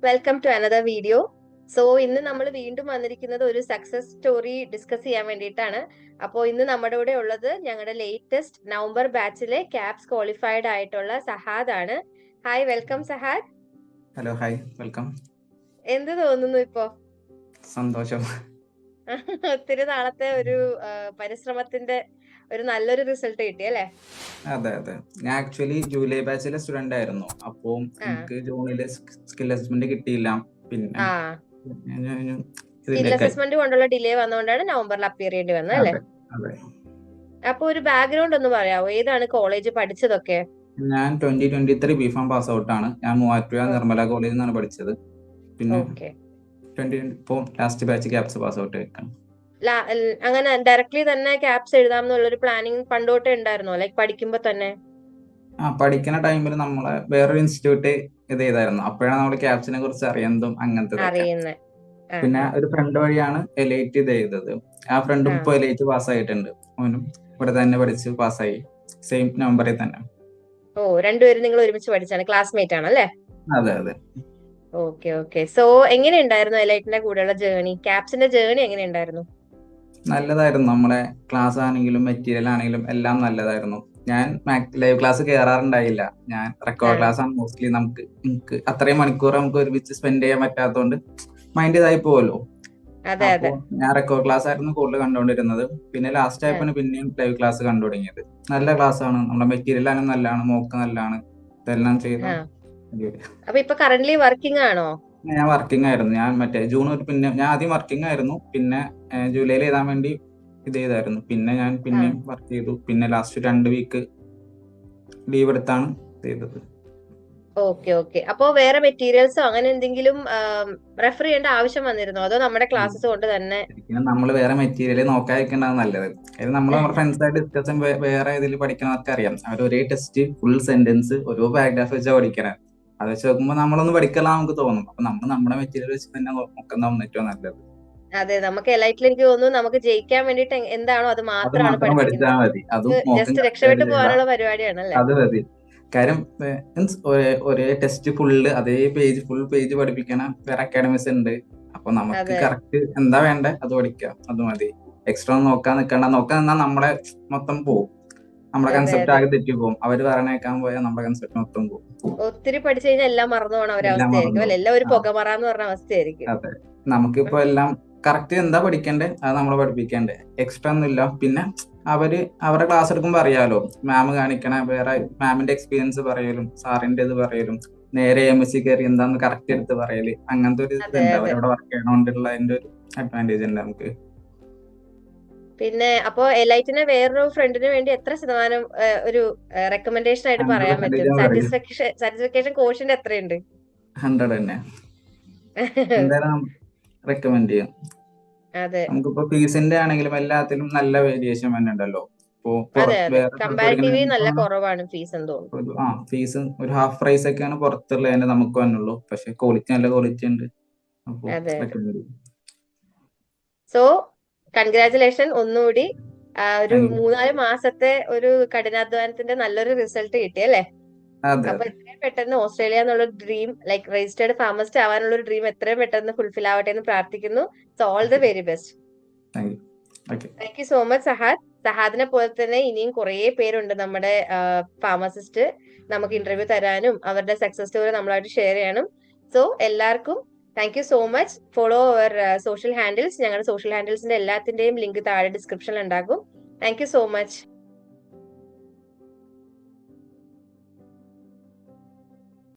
Welcome to another video. So ഇന്ന് നമ്മൾ വീണ്ടും വന്നിരിക്കുന്നത് ഒരു സക്സസ് സ്റ്റോറി ഡിസ്കസ് ചെയ്യാൻ വേണ്ടിയിട്ടാണ്. അപ്പോൾ ഇന്ന് നമ്മുടെ കൂടെ ഉള്ളത് ഞങ്ങളുടെ ലേറ്റസ്റ്റ് നവംബർ ബാച്ചിലെ ക്യാപ്സ് ക്വാളിഫൈഡ് ആയിട്ടുള്ള സഹാദ് ആണ്. Hi, welcome സഹാദ്. Hello, hi, welcome. എന്ത് തോന്നുന്നു ഇപ്പോ? സന്തോഷം. ഒത്തിരി നാളത്തെ ഒരു പരിശ്രമത്തിന്റെ ഒരു നല്ലൊരു റിസൾട്ട് കിട്ടി അല്ലേ? അതെ അതെ, ഞാൻ ആക്ച്വലി ജൂലൈ ബാച്ചിലെ സ്റ്റുഡന്റ് ആയിരുന്നു. അപ്പോ എനിക്ക് ജൂണില് സ്കിൽ അസസ്മെന്റ് കിട്ടിയില്ല. പിന്നെ സ്കിൽ അസസ്മെന്റ് കൊണ്ടുള്ള ഡിലേ വന്നുകൊണ്ടാണ് നവംബറിൽ അപ്പിയർ ചെയ്യേണ്ടി വന്നത് അല്ലേ? അപ്പൊ ഒരു ബാക്ക്ഗ്രൗണ്ട് ഒന്ന് പറയാവോ? ഏതാണ് കോളേജ് പഠിച്ചതൊക്കെ? ഞാൻ 2023 ബിഫാം പാസ് ഔട്ട് ആണ്. ഞാൻ മൂവാറ്റുപുഴ നിർമ്മല കോളേജിൽ നിന്നാണ് പഠിച്ചത്. പിന്നെ 2024 last batch caps pass out ആയിട്ടാണ്. അങ്ങനെ ഡയറക്ട്ലി തന്നെ ക്യാപ്സ് എഴുതാമെന്നുള്ളൊരു പ്ലാനിങ് പണ്ടോട്ടേ ഉണ്ടായിരുന്നോ? ലൈക് പഠിക്കുമ്പോ തന്നെ? പഠിക്കുന്ന ടൈമിൽ നമ്മളെ വേറൊരു ഇൻസ്റ്റിറ്റ്യൂട്ട് ഇത് ചെയ്തായിരുന്നു. അപ്പോഴാണ് നമ്മൾ ക്യാപ്സിനെ കുറിച്ച് അറിയുന്നതും അങ്ങനത്തെ. പിന്നെ ഒരു ഫ്രണ്ട് വഴിയാണ് എലൈറ്റ് ഇത് ചെയ്തത്. ആ ഫ്രണ്ടും ഇപ്പൊ എലൈറ്റ് പാസ്സായിട്ടുണ്ട്. അവനും ഇവിടെ തന്നെ പഠിച്ച് പാസ്സായി, സെയിം നവംബറിൽ തന്നെ. ഓ, രണ്ടുപേരും നിങ്ങൾ ഒരുമിച്ച് പഠിച്ചാണ്, ക്ലാസ്മേറ്റ് ആണല്ലേ? അതെ അതെ. Okay okay. സോ എങ്ങനെ ഉണ്ടായിരുന്നു എലൈറ്റിന്റെ കൂടെയുള്ള ജേർണി? ക്യാപ്സിന്റെ ജേർണി എങ്ങനെ ഉണ്ടായിരുന്നു? നല്ലതായിരുന്നു. നമ്മുടെ ക്ലാസ് ആണെങ്കിലും മെറ്റീരിയൽ ആണെങ്കിലും എല്ലാം നല്ലതായിരുന്നു. ഞാൻ ലൈവ് ക്ലാസ് കയറാറുണ്ടായില്ല. ഞാൻ റെക്കോർഡ് ക്ലാസ് ആണ് മോസ്റ്റ്ലി. നമുക്ക് അത്രയും മണിക്കൂർ നമുക്ക് ഒരുമിച്ച് സ്പെൻഡ് ചെയ്യാൻ പറ്റാത്തതുകൊണ്ട് മൈൻഡ് ഇതായി പോവല്ലോ. അപ്പൊ ഞാൻ റെക്കോർഡ് ക്ലാസ് ആയിരുന്നു കൂടുതൽ കണ്ടുകൊണ്ടിരുന്നത്. പിന്നെ ലാസ്റ്റ് ആയപ്പോൾ പിന്നെയും ലൈവ് ക്ലാസ് കണ്ടു തുടങ്ങിയത്. നല്ല ക്ലാസ് ആണ്. നമ്മുടെ മെറ്റീരിയൽ ആണ് നല്ലതാണ്, മോക്ക് നല്ലതാണ്. ഇതെല്ലാം ചെയ്ത. അപ്പൊ ഇപ്പൊ കറന്റ്ലി വർക്കിംഗ് ആണോ? ഞാൻ വർക്കിംഗ് ആയിരുന്നു. ഞാൻ പിന്നെ ഞാൻ ആദ്യം വർക്കിംഗ് ആയിരുന്നു. പിന്നെ ജൂലൈയിൽ എഴുതാൻ വേണ്ടി ഇത് ചെയ്തായിരുന്നു. പിന്നെ ഞാൻ പിന്നെയും വർക്ക് ചെയ്തു. പിന്നെ ലാസ്റ്റ് 2 വീക്ക് ലീവ് എടുത്താണ് ചെയ്തത്. Okay okay. അപ്പോ വേറെ മെറ്റീരിയൽസോ അങ്ങനെ എന്തെങ്കിലും റെഫർ ചെയ്യേണ്ട ആവശ്യം വന്നിരുന്നോ? അതോ നമ്മുടെ ക്ലാസ്സസ് കൊണ്ട് തന്നെ? നമ്മൾ വേറെ മെറ്റീരിയൽ നോക്കാതിരിക്കേണ്ടതാണ് നല്ലത്. നമ്മൾ നമ്മുടെ ഫ്രണ്ട്സായിട്ട് ഡിസ്കഷൻ വേറെ ഇതിൽ പഠിക്കുന്നവർക്ക് അറിയാം. അവർ ഒരേ ടെസ്റ്റ് ഫുൾ സെന്റൻസ് ഓരോ പാരഗ്രാഫ് വെച്ചാൽ പഠിക്കണം. അത് വെച്ച് നോക്കുമ്പോൾ നമ്മളൊന്ന് പഠിக்கலாம் നമുക്ക് തോന്നും. അപ്പൊ നമ്മൾ നമ്മുടെ മെറ്റീരിയൽ വെച്ച് തന്നെ നോക്കുന്നതാണ് ഏറ്റവും നല്ലത്. അതെ, നമുക്ക് എലൈറ്റിൽ എനിക്ക് തോന്നുന്നു നമുക്ക് ജയിക്കാൻ വേണ്ടിട്ട് എന്താണോ അത് മാത്രമാണ് പഠിക്കുന്നത്. ജസ്റ്റ് രക്ഷപ്പെട്ടു പോകാനുള്ള പരിപാടിയാണല്ലേ? അത് മതി. കാര്യം ഒരേ ടെസ്റ്റ് ഫുള്ള് അതേ ഫുൾ പേജ് പഠിപ്പിക്കണ വേറെ അക്കാഡമിക്സ് ഉണ്ട്. അപ്പൊ നമുക്ക് കറക്റ്റ് എന്താ വേണ്ടേ അത് പഠിക്കാം, അത് മതി. എക്സ്ട്രാ നോക്കാൻ നിന്നാ നമ്മളെ മൊത്തം പോകും. നമ്മുടെ കൺസെപ്റ്റ് ആകെ തെറ്റി പോകും. അവര് പറഞ്ഞേക്കാൻ പോയാൽ നമ്മുടെ കൺസെപ്റ്റ് മൊത്തം പോകും. ഒത്തിരി പഠിച്ചു കഴിഞ്ഞാൽ എല്ലാം മറന്നു പോകണ ഒരവസ്ഥയായിരിക്കും അല്ലെ? എല്ലാം ഒരു പുകമറാന്ന് പറഞ്ഞ അവസ്ഥയായിരിക്കും. അതെ, നമുക്കിപ്പോ എല്ലാം കറക്റ്റ് എന്താ പഠിക്കണ്ടേ അത് നമ്മൾ പഠിപ്പിക്കണ്ടേ. എക്സ്ട്രാ ഒന്നുമില്ല. പിന്നെ അവരുടെ ക്ലാസ് എടുക്കുമ്പോ അറിയാലോ, മാം കാണിക്കണ വേറെ മാമിന്റെ എക്സ്പീരിയൻസ് പറയലും സാറിന്റെ ഇത് പറയലും നേരെ MSc കയറി എന്താന്ന് കറക്റ്റ് എടുത്ത് പറയല്, അങ്ങനത്തെ ഒരു ഇതുണ്ട്. അവരവിടെ വർക്ക് ചെയ്യണോണ്ടുള്ള അതിന്റെ ഒരു അഡ്വാൻറ്റേജ് ഉണ്ട് നമുക്ക്. പിന്നെ അപ്പൊ എലൈറ്റിനെ വേറൊരു ഫ്രണ്ടിന് വേണ്ടി എത്ര ശതമാനം ഒരു റെക്കമെൻഡേഷൻ ആയിട്ട് പറയാൻ പറ്റും? സാറ്റിസ്ഫാക്ഷൻ കോഷ്യന്റ് എത്രയുണ്ട്? 100 തന്നെ എന്തായാലും റെക്കമെൻഡ് ചെയ്യാം. നമുക്കിപ്പോ ഫീസിന്റെ ആണെങ്കിലും എല്ലാത്തിലും നല്ല വേരിയേഷൻ തന്നെ ഉണ്ടല്ലോ. നല്ല കുറവാണ് ഫീസ് എന്ന് തോന്നുന്നു. ഫീസ് ഒരു ഹാഫ് പ്രൈസ് ഒക്കെയാണ് പുറത്തുള്ളതിന്റെ നമുക്ക് വന്നുള്ളൂ. പക്ഷെ ക്വാളിറ്റി നല്ല ക്വാളിറ്റി ഉണ്ട്. സോ കൺഗ്രാറ്റുലേഷൻ ഒന്നുകൂടി. ഒരു 3-4 മാസത്തെ ഒരു കഠിനാധ്വാനത്തിന്റെ നല്ലൊരു റിസൾട്ട് കിട്ടി അല്ലേ? അപ്പൊ എത്രയും പെട്ടെന്ന് ഓസ്ട്രേലിയ എന്നുള്ള ഡ്രീം, ലൈക് രജിസ്റ്റേർഡ് ഫാർമസിസ്റ്റ് ആവാനുള്ള ഒരു ഡ്രീം എത്രയും പെട്ടെന്ന് ഫുൾഫിൽ ആവട്ടെ എന്ന് പ്രാർത്ഥിക്കുന്നു. So all the very best. Thank you so much Sahad. സഹാദിനെ പോലെ തന്നെ ഇനിയും കുറെ പേരുണ്ട് നമ്മുടെ ഫാർമസിസ്റ്റ് നമുക്ക് ഇന്റർവ്യൂ തരാനും അവരുടെ സക്സസ് സ്റ്റോറി നമ്മളായിട്ട് ഷെയർ ചെയ്യാനും. സോ എല്ലാവർക്കും thank you so much. Follow our social handles. ഞങ്ങളുടെ സോഷ്യൽ ഹാൻഡിൽസിന്റെ എല്ലാത്തിന്റെയും ലിങ്ക് താഴെ ഡിസ്ക്രിപ്ഷനിൽ ഉണ്ടാകും. Thank you so much.